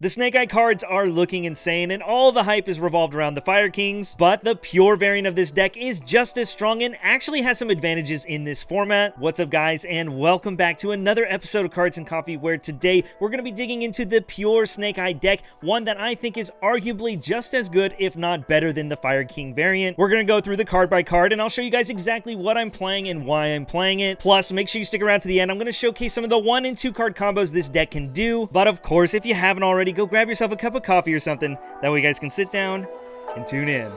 The Snake Eye cards are looking insane, and all the hype is revolved around the Fire Kings, but the pure variant of this deck is just as strong and actually has some advantages in this format. What's up, guys, and welcome back to another episode of Cards and Coffee, where today we're going to be digging into the pure Snake Eye deck, one that I think is arguably just as good, if not better, than the Fire King variant. We're going to go through the card by card, and I'll show you guys exactly what I'm playing and why I'm playing it. Plus, make sure you stick around to the end. I'm going to showcase some of the 1 and 2 card combos this deck can do, but of course, if you haven't already, go grab yourself a cup of coffee or something. That way you guys can sit down and tune in.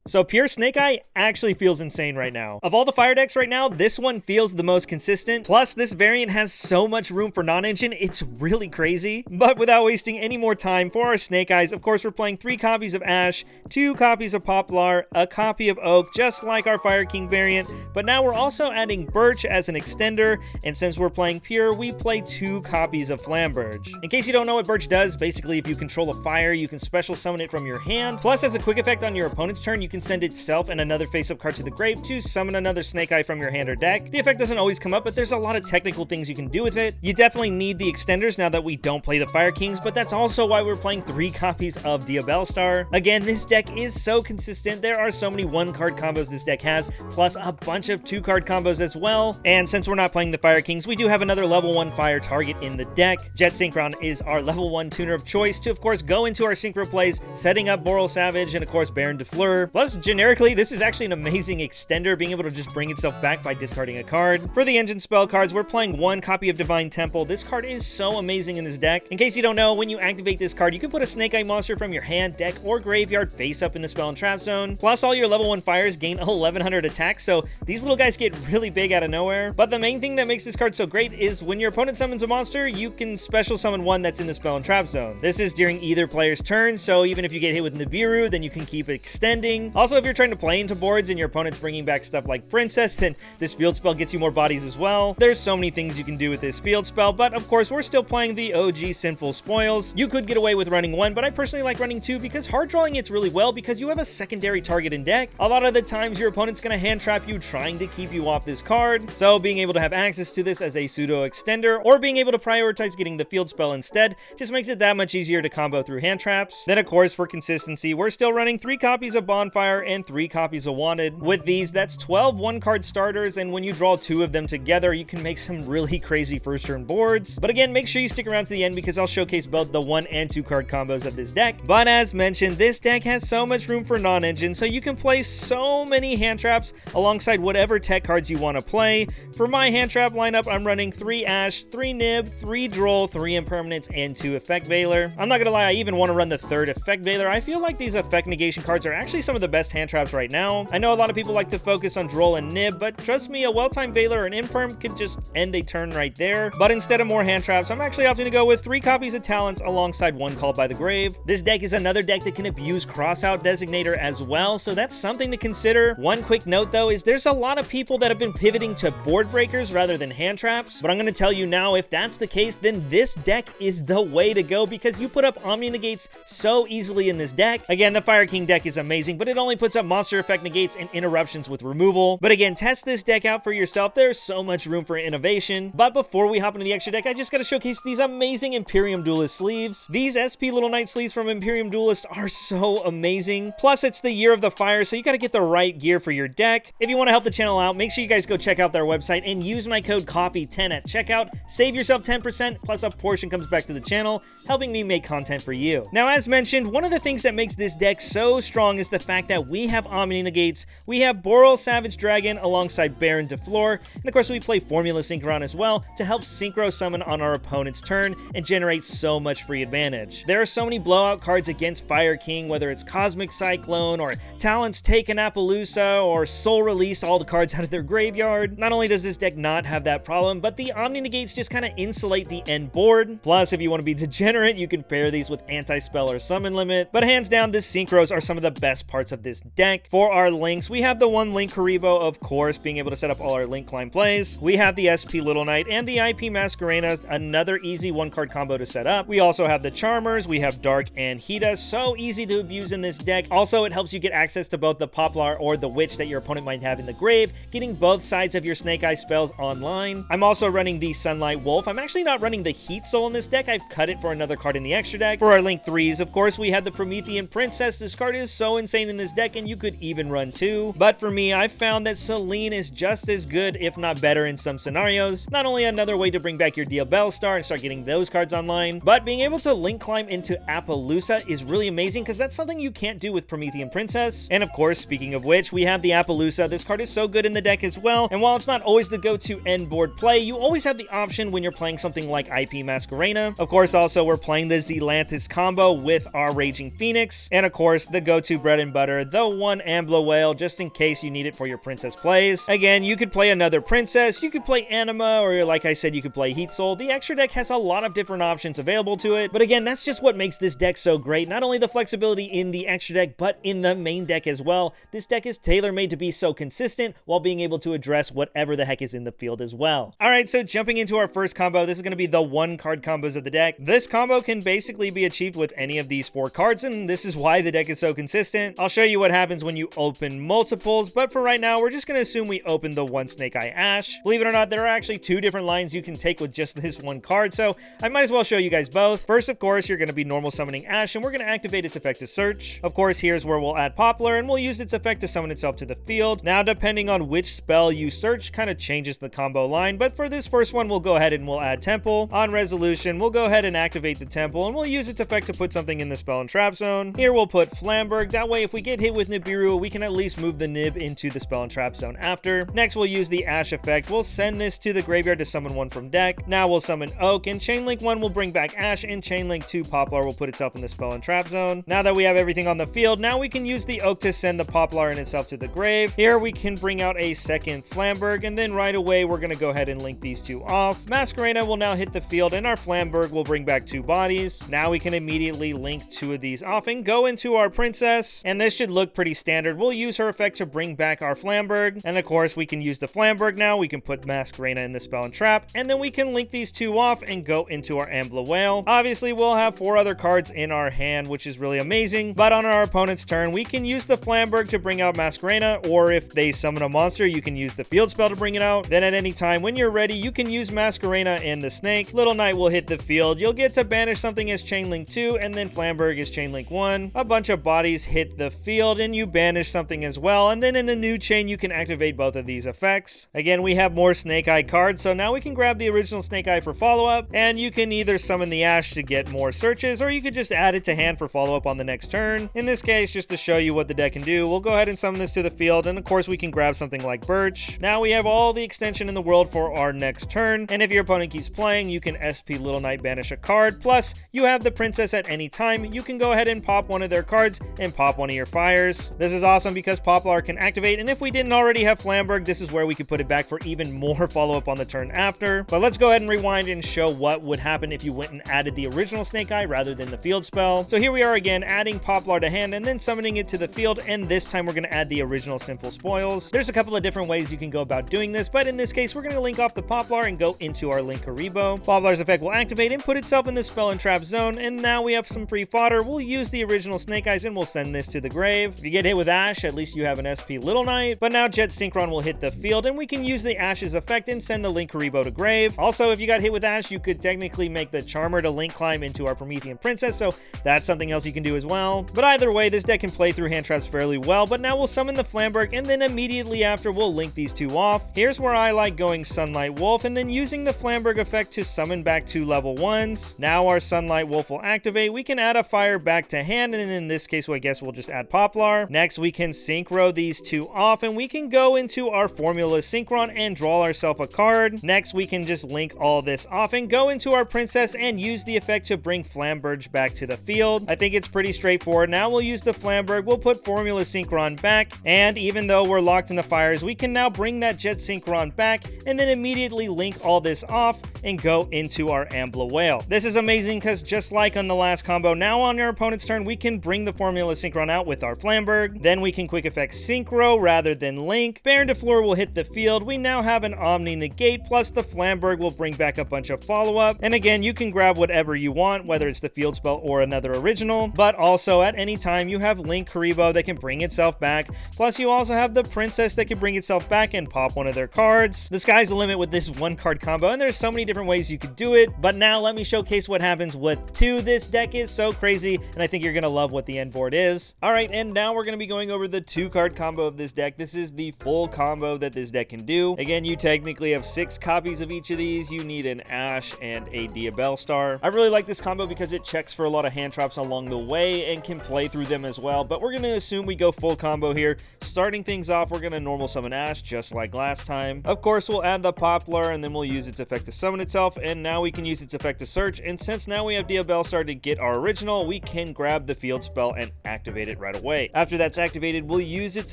So pure Snake Eye actually feels insane right now. Of all the fire decks right now, this one feels the most consistent. Plus, this variant has so much room for non-engine, it's really crazy. But without wasting any more time, for our Snake Eyes, of course, we're playing 3 copies of Ash, 2 copies of Poplar, a copy of Oak, just like our Fire King variant. But now we're also adding Birch as an extender, and since we're playing pure, we play 2 copies of Flamberge. In case you don't know what Birch does, basically if you control a fire, you can special summon it from your hand. Plus, as a quick effect on your opponent's turn, you can send itself and another face-up card to the grave to summon another Snake Eye from your hand or deck. The effect doesn't always come up, but there's a lot of technical things you can do with it. You definitely need the extenders now that we don't play the Fire Kings, but that's also why we're playing 3 copies of Diabellstar. Again, this deck is so consistent. There are so many 1-card combos this deck has, plus a bunch of 2-card combos as well. And since we're not playing the Fire Kings, we do have another level 1 fire target in the deck. Jet Synchron is our level 1 tuner of choice to, of course, go into our synchro plays, setting up Boral Savage and, of course, Baron de Fleur. Plus, generically, this is actually an amazing extender, being able to just bring itself back by discarding a card. For the engine spell cards, we're playing 1 copy of Divine Temple. This card is so amazing in this deck. In case you don't know, when you activate this card, you can put a Snake Eye monster from your hand, deck, or graveyard face up in the spell and trap zone. Plus, all your level 1 fires gain 1100 attack, so these little guys get really big out of nowhere. But the main thing that makes this card so great is when your opponent summons a monster, you can special summon one that's in the spell and trap zone. This is during either player's turn, so even if you get hit with Nibiru, then you can keep extending. Also, if you're trying to play into boards and your opponent's bringing back stuff like Princess, then this field spell gets you more bodies as well. There's so many things you can do with this field spell, but of course we're still playing the OG Sinful Spoils. You could get away with running 1, but I personally like running 2 because hard drawing it's really well because you have a secondary target in deck. A lot of the times your opponent's gonna hand trap you trying to keep you off this card, so being able to have access to this as a pseudo extender or being able to prioritize getting the field spell instead just makes it that much easier to combo through hand traps. Then of course, for consistency, we're still running 3 copies of Bonfire and 3 copies of Wanted. With these, that's 12 1-card starters, and when you draw 2 of them together, you can make some really crazy first turn boards. But again, make sure you stick around to the end because I'll showcase both the 1 and 2 card combos of this deck. But as mentioned, this deck has so much room for non-engine, so you can play so many hand traps alongside whatever tech cards you want to play. For my hand trap lineup, I'm running 3 Ash, 3 Nib, 3 Droll, 3 Impermanence, and 2 Effect Veiler. I'm not gonna lie, I even want to run the 3rd Effect Veiler. I feel like these effect negation cards are actually some of the best hand traps right now. I know a lot of people like to focus on Droll and Nib, but trust me, a well-timed Veiler or an Imperm could just end a turn right there. But instead of more hand traps, I'm actually opting to go with 3 copies of Talents alongside 1 Called by the Grave. This deck is another deck that can abuse Crossout Designator as well, so that's something to consider. One quick note though is there's a lot of people that have been pivoting to board breakers rather than hand traps, but I'm going to tell you now, if that's the case, then this deck is the way to go because you put up Omni Negates so easily in this deck. Again, the Fire King deck is amazing, but it only puts up monster effect negates and interruptions with removal. But again, test this deck out for yourself. There's so much room for innovation. But before we hop into the extra deck, I just gotta showcase these amazing Imperium Duelist sleeves. These SP Little Knight sleeves from Imperium Duelist are so amazing. Plus, it's the year of the fire, so you gotta get the right gear for your deck. If you want to help the channel out, make sure you guys go check out their website and use my code COFFEE10 at checkout. Save yourself 10%, plus a portion comes back to the channel, helping me make content for you. Now, as mentioned, one of the things that makes this deck so strong is the fact that we have Omni Negates, we have Boral Savage Dragon alongside Baron de Fleur, and of course we play Formula Synchron as well to help synchro summon on our opponent's turn and generate so much free advantage. There are so many blowout cards against Fire King, whether it's Cosmic Cyclone or Talents Take an Appaloosa or Soul Release all the cards out of their graveyard. Not only does this deck not have that problem, but the Omni Negates just kind of insulate the end board. Plus, if you want to be degenerate, you can pair these with Anti-Spell or Summon Limit. But hands down, the synchros are some of the best parts of this deck. For our links, we have the one Link Karibo, of course, being able to set up all our Link Climb plays. We have the SP Little Knight and the IP Masquerena, another easy one-card combo to set up. We also have the Charmers, we have Dark and Hita, so easy to abuse in this deck. Also, it helps you get access to both the Poplar or the Witch that your opponent might have in the grave, getting both sides of your Snake Eye spells online. I'm also running the Sunlight Wolf. I'm actually not running the Heat Soul in this deck. I've cut it for another card in the extra deck. For our Link 3s, of course, we have the Promethean Princess. This card is so insane in this deck, and you could even run 2. But for me, I've found that Celine is just as good, if not better, in some scenarios. Not only another way to bring back your Diabell Star and start getting those cards online, but being able to Link Climb into Appaloosa is really amazing because that's something you can't do with Promethean Princess. And of course, speaking of which, we have the Appaloosa. This card is so good in the deck as well, and while it's not always the go-to end board play, you always have the option when you're playing something like IP Masquerena. Of course, also we're playing the Zealantis combo with our Raging Phoenix, and of course the go-to bread and butter, the one Ambler Whale, just in case you need it for your princess plays. Again, you could play another princess, you could play Anima, or like I said, you could play Heat Soul. The extra deck has a lot of different options available to it, but again, that's just what makes this deck so great. Not only the flexibility in the extra deck, but in the main deck as well. This deck is tailor-made to be so consistent while being able to address whatever the heck is in the field as well. Alright, so jumping into our first combo, this is going to be the one card combos of the deck. This combo can basically be achieved with any of these 4 cards, and this is why the deck is so consistent. I'll show you what happens when you open multiples, but for right now, we're just going to assume we open the one Snake Eye Ash. Believe it or not, there are actually 2 different lines you can take with just this one card, so I might as well show you guys both. First, of course, you're going to be normal summoning Ash, and we're going to activate its effect to search. Of course, here's where we'll add Poplar, and we'll use its effect to summon itself to the field. Now, depending on which spell you search, kind of changes the combo line, but for this first one, we'll go ahead and we'll add Temple. On resolution, we'll go ahead and activate the Temple, and we'll use its effect to put something in the spell and trap zone. Here, we'll put Flamberg. That way, if we get hit with Nibiru, we can at least move the Nib into the spell and trap zone after. Next, we'll use the Ash effect. We'll send this to the graveyard to summon one from deck. Now, we'll summon Oak, and Chainlink 1 will bring back Ash, and Chainlink 2 Poplar will put itself in the spell and trap zone. Now that we have everything on the field, now we can use the Oak to send the Poplar in itself to the grave. Here, we can bring out a second Flamberg, and then right away, we're going to go ahead and link these 2 off. Masquerena will now hit the field, and our Flamberg will bring back 2 bodies. Now we can immediately link 2 of these off and go into our princess, and this should look pretty standard. We'll use her effect to bring back our Flamberg, and of course, we can use the Flamberg now. We can put Masquerena in the spell and trap, and then we can link these 2 off and go into our Ambler Whale. Obviously, we'll have 4 other cards in our hand, which is really amazing, but on our opponent's turn, we can use the Flamberg to bring out Masquerena, or if they summon a monster, you can use the field spell to bring it out. Then at any time, when you're ready, you can use Masquerena and the Snake. Little Knight will hit the field. You'll get to banish something as Chainlink 2, and then Flamberg is Chainlink 1. A bunch of bodies hit the field, and you banish something as well, and then in a new chain, you can activate both of these effects. Again, we have more Snake Eye cards, so now we can grab the original Snake Eye for follow-up, and you can either summon the Ash to get more searches, or you could just add it to hand for follow-up on the next turn. In this case, just to show you what the deck can do, we'll go ahead and summon this to the field, and of course, we can grab something like Birch. Now we have all the extension in the world for our next turn, and if your opponent keeps playing, you can SP Little Knight banish a card, plus you have the Princess at any time. You can go ahead and pop one of their cards and pop one of your fires. This is awesome because Poplar can activate, and if we didn't already have Flamberg, this is where we could put it back for even more follow-up on the turn after. But let's go ahead and rewind and show what would happen if you went and added the original Snake Eye rather than the field spell. So here we are again, adding Poplar to hand and then summoning it to the field, and this time we're going to add the original Sinful Spoils. There's a couple of different ways you can go about doing this, but in this case, we're going to link off the Poplar and go into our Link Karibo. Poplar's effect will activate and put itself in the spell and trap zone, and now we have some free fodder. We'll use the original Snake Eyes and we'll send this to the grave. If you get hit with Ash, at least you have an SP Little Knight, but now Jet Synchron will hit the field, and we can use the Ash's effect and send the Link Karibo to grave. Also, if you got hit with Ash, you could technically make the Charmer to Link Climb into our Promethean Princess, so that's something else you can do as well. But either way, this deck can play through hand traps fairly well, but now we'll summon the Flamberg, and then immediately after, we'll link these 2 off. Here's where I like going Sunlight Wolf, and then using the Flamberg effect to summon back 2 level 1s. Now our Sunlight Wolf will activate. We can add a fire back to hand, and in this case, I guess we'll just add Poplar. Next, we can Synchro these 2 off, and we can go into our Formula Synchron and draw ourselves a card. Next, we can just link all this off and go into our Princess and use the effect to bring Flamberg back to the field. I think it's pretty straightforward. Now we'll use the Flamberg, we'll put Formula Synchron back, and even though we're locked in the fires, we can now bring that Jet Synchron back, and then immediately link all this off and go into our Ambler Whale. This is amazing because just like on the last combo, now on our opponent's turn, we can bring the Formula Synchron out with our Flamberg. Then we can quick effect Synchro rather than Link. Baron de Fleur will hit the field. We now have an Omni Negate, plus the Flamberg will bring back a bunch of follow-up. And again, you can grab whatever you want, whether it's the field spell or another original. But also, at any time, you have Link Karibo that can bring itself back. Plus, you also have the Princess that can bring itself back and pop one of their cards. The sky's the limit with this one card combo, and there's so many different ways you could do it. But now let me showcase what happens with 2. This deck is so crazy, and I think you're gonna love what the end board is. Alright, and now we're gonna be going over the 2-card combo of this deck. This is the full combo that this deck can do. Again, you technically have 6 copies of each of these. You need an Ash and a Diabellstar. I really like this combo because it checks for a lot of hand traps along the way and can play through them as well. But we're gonna assume we go full combo here. Starting things off, we're gonna normal summon Ash just like last time. Of course, we'll add the Poplar, and then we'll use its effect to summon itself, and now we can use its effect to search. And since now we have Diabellstar to get our original, we can grab the field spell and activate it right away. After that's activated, we'll use its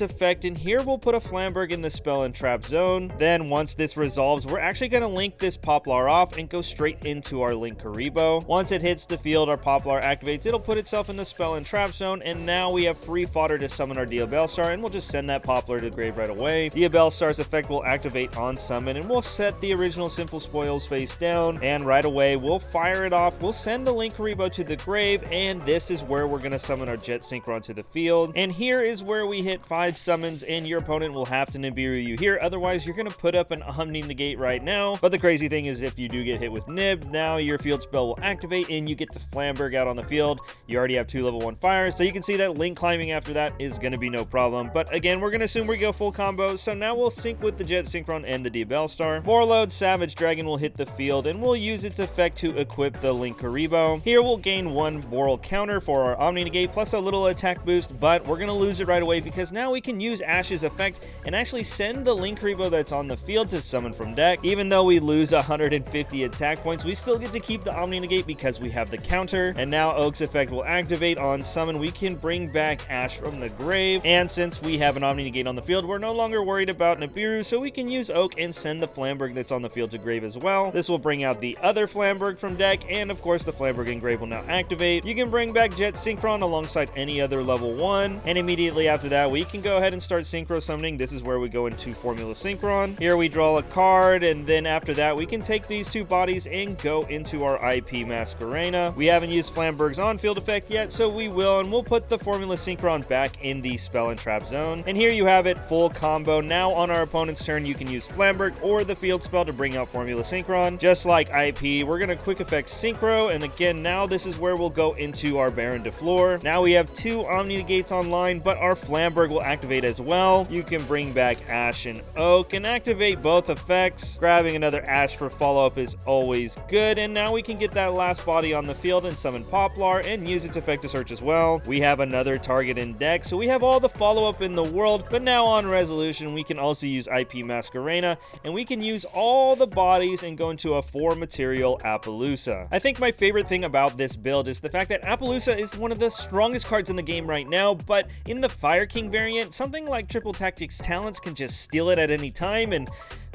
effect, and here we'll put a Flamberg in the spell and trap zone. Then once this resolves, we're actually going to link this Poplar off and go straight into our Link Karibo. Once it hits the field, our Poplar activates. It'll put itself in the spell and trap zone, and now we have free fodder to summon our Diabellstar, and we'll just send that Poplar to the grave right away. Diabellstar's effect will activate on summon, and we'll set the original Simple Spoils face down, and right away we'll fire it off. We'll send the Link Karibo to the grave, and this is where we're going to summon our Jet Synchron to the field. And here is where we hit 5 summons, and your opponent will have to Nibiru you here. Otherwise, you're going to put up an Omni Negate right now. But the crazy thing is, if you do get hit with Nib, now your field spell will activate, and you get the Flamberg out on the field. You already have 2 level 1 fires, so you can see that Link climbing after that is going to be no problem. But again, we're going to assume we go full combo, so now we'll sync with the Jet Synchron and the Diabellstar. Warlord Savage Dragon will hit the field, and we'll use its effect to equip the Link Karibo. Here we'll gain 1 Boral counter for our Omni Negate, plus a little attack boost, but we're going to lose it right away because now we can use Ash's effect and actually send the Link Karibo that's on the field to summon from deck. Even though we lose 150 attack points, we still get to keep the Omni Negate because we have the counter. And now Oak's effect will activate on summon. We can bring back Ash from the grave, and since we have an Omni Negate on the field, we're no longer worried about Nibiru, so we can use Oak and send the Flamberg that's on the field to grave as well. This will bring out the other Flamberg from deck, and of course the Flamberg in grave will now activate. You can bring back Jet Synchron alongside any other level 1, and immediately after that we can go ahead and start Synchro summoning. This is where we go into Formula Synchron. Here we draw a card, and then after that we can take these 2 bodies and go into our IP Masquerena. We haven't used Flamberg's on-field effect yet, so we will, and we'll put the Formula Synchron back in the spell and trap zone. And here you have it, full combo. Now on our opponent's turn, you can use Flamberg or the field spell to bring out Formula Synchron. Just like IP, we're going to quick effect Synchro, and again, now this is where we'll go into our Baron de Fleur. Now we have 2 Omni Negates online, but our Flamberg will activate as well. You can bring back Ash and Oak and activate both effects. Grabbing another Ash for follow-up is always good, and now we can get that last body on the field and summon Poplar and use its effect to search as well. We have another target in deck, so we have all the follow-up in the world, but now on resolution, we can also use IP Masquerena, and we can use all the bodies and go into a 4-material Appaloosa. I think my favorite thing about this build is the fact that Appaloosa is one of the strongest cards in the game right now, but in the Fire King variant, something like Triple Tactics Talents can just steal it at any time, and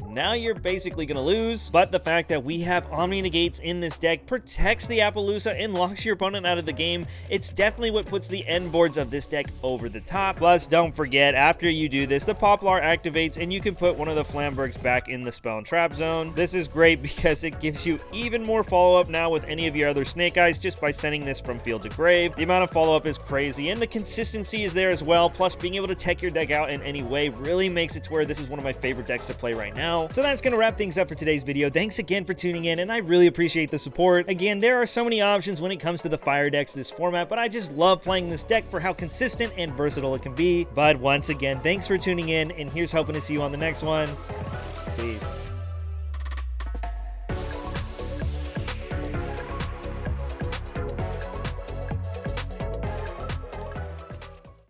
now you're basically gonna lose. But the fact that we have Omni Negates in this deck protects the Appaloosa and locks your opponent out of the game. It's definitely what puts the end boards of this deck over the top. Plus, don't forget, after you do this, the Poplar activates and you can put one of the Flambergs back in the spell and trap zone. This is great because it gives you even more follow-up now with any of your other Snake Eyes just by sending this from field to grave. The amount of follow-up is crazy, and the consistency is there as well. Plus, being able to tech your deck out in any way really makes it to where this is one of my favorite decks to play right now. So that's going to wrap things up for today's video. Thanks again for tuning in, and I really appreciate the support. Again, there are so many options when it comes to the fire decks this format, but I just love playing this deck for how consistent and versatile it can be. But once again, thanks for tuning in, and here's hoping to see you on the next one. Peace.